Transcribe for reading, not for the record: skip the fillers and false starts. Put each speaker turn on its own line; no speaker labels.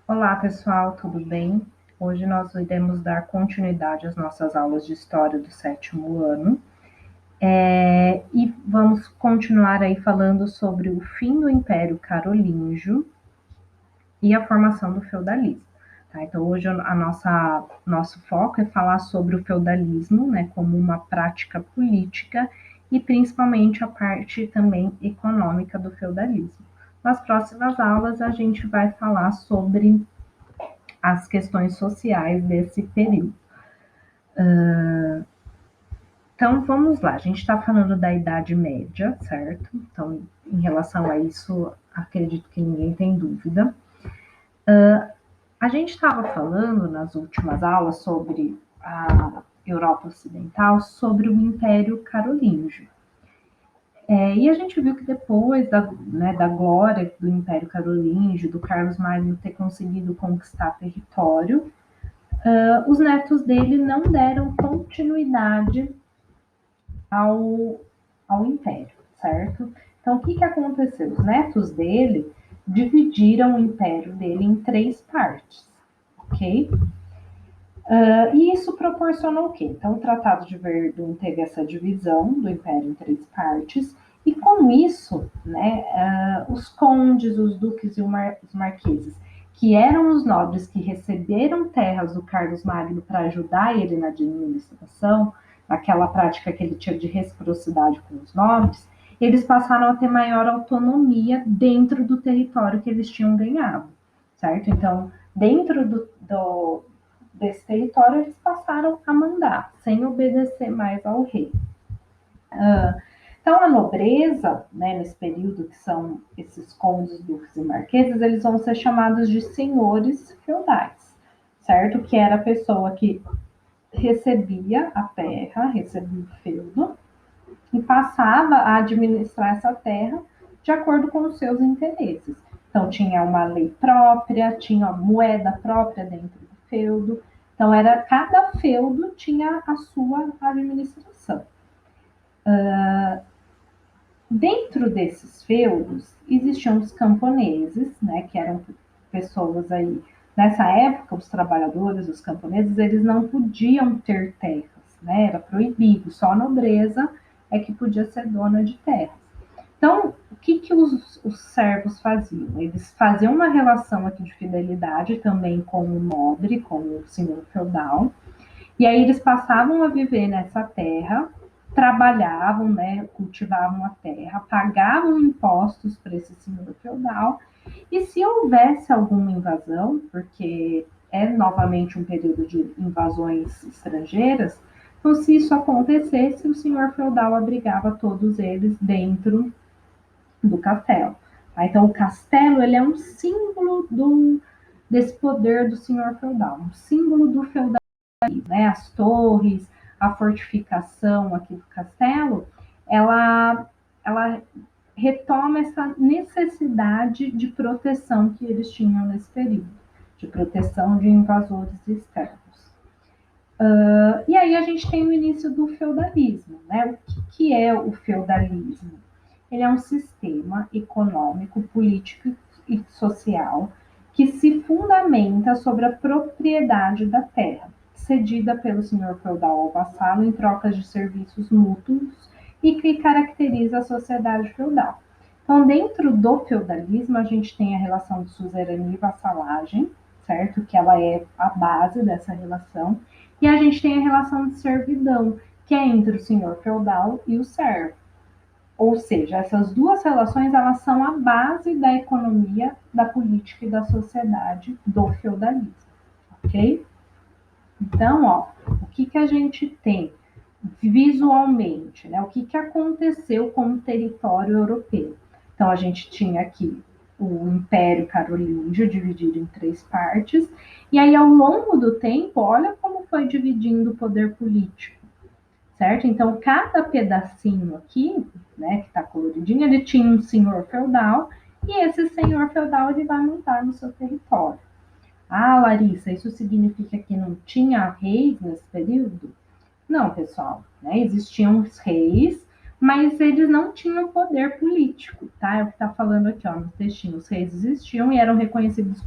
Olá, pessoal, tudo bem? Hoje nós iremos dar continuidade às nossas aulas de História do sétimo ano. E vamos continuar aí falando sobre o fim do Império Carolíngio e a formação do feudalismo. Tá? Então, hoje nosso foco é falar sobre o feudalismo, né, como uma prática política e principalmente a parte também econômica do feudalismo. Nas próximas aulas, a gente vai falar sobre as questões sociais desse período. Então, vamos lá, a gente está falando da Idade Média, certo? Então, em relação a isso, acredito que ninguém tem dúvida. A gente estava falando nas últimas aulas sobre a Europa Ocidental, sobre o Império Carolíngio. E a gente viu que depois da glória do Império Carolíngio, do Carlos Magno ter conseguido conquistar território, os netos dele não deram continuidade ao Império, certo? Então, o que aconteceu? Os netos dele dividiram o Império dele em três partes, ok? E isso proporcionou o quê? Então, o Tratado de Verdun teve essa divisão do Império em três partes, e com isso, né, os condes, os duques e os marqueses, que eram os nobres que receberam terras do Carlos Magno para ajudar ele na administração, naquela prática que ele tinha de reciprocidade com os nobres, eles passaram a ter maior autonomia dentro do território que eles tinham ganhado, certo? Então, dentro desse território, eles passaram a mandar, sem obedecer mais ao rei. Então, a nobreza, né, nesse período, que são esses condes, duques e marqueses, eles vão ser chamados de senhores feudais, certo? Que era a pessoa que recebia a terra, recebia o feudo, e passava a administrar essa terra de acordo com os seus interesses. Então, tinha uma lei própria, tinha uma moeda própria dentro do feudo. Então, cada feudo tinha a sua administração. Dentro desses feudos, existiam os camponeses, né, que eram pessoas aí. Nessa época, os trabalhadores, os camponeses, eles não podiam ter terras, né, era proibido, só a nobreza é que podia ser dona de terras. Então, o que os servos faziam? Eles faziam uma relação aqui de fidelidade também com o nobre, com o senhor feudal, e aí eles passavam a viver nessa terra, trabalhavam, né, cultivavam a terra, pagavam impostos para esse senhor feudal, e se houvesse alguma invasão, porque é novamente um período de invasões estrangeiras, então se isso acontecesse, o senhor feudal abrigava todos eles dentro do castelo. Então o castelo ele é um símbolo desse poder do senhor feudal, um símbolo do feudalismo, né? As torres, a fortificação aqui do castelo, ela retoma essa necessidade de proteção que eles tinham nesse período, de proteção de invasores externos. E aí a gente tem o início do feudalismo, né? O que é o feudalismo? Ele é um sistema econômico, político e social que se fundamenta sobre a propriedade da terra, cedida pelo senhor feudal ao vassalo em troca de serviços mútuos e que caracteriza a sociedade feudal. Então, dentro do feudalismo, a gente tem a relação de suzerania e vassalagem, certo? Que ela é a base dessa relação. E a gente tem a relação de servidão, que é entre o senhor feudal e o servo. Ou seja, essas duas relações elas são a base da economia, da política e da sociedade do feudalismo, ok? Então, ó, o que a gente tem visualmente, né? O que aconteceu com o território europeu? Então, a gente tinha aqui o Império Carolíngio dividido em três partes, e aí ao longo do tempo, olha como foi dividindo o poder político, certo? Então, cada pedacinho aqui, né, que está coloridinho, ele tinha um senhor feudal, e esse senhor feudal ele vai montar no seu território. Ah, Larissa, isso significa que não tinha reis nesse período? Não, pessoal, né? Existiam os reis, mas eles não tinham poder político, tá? É o que está falando aqui, ó, no textinho. Os reis existiam e eram reconhecidos como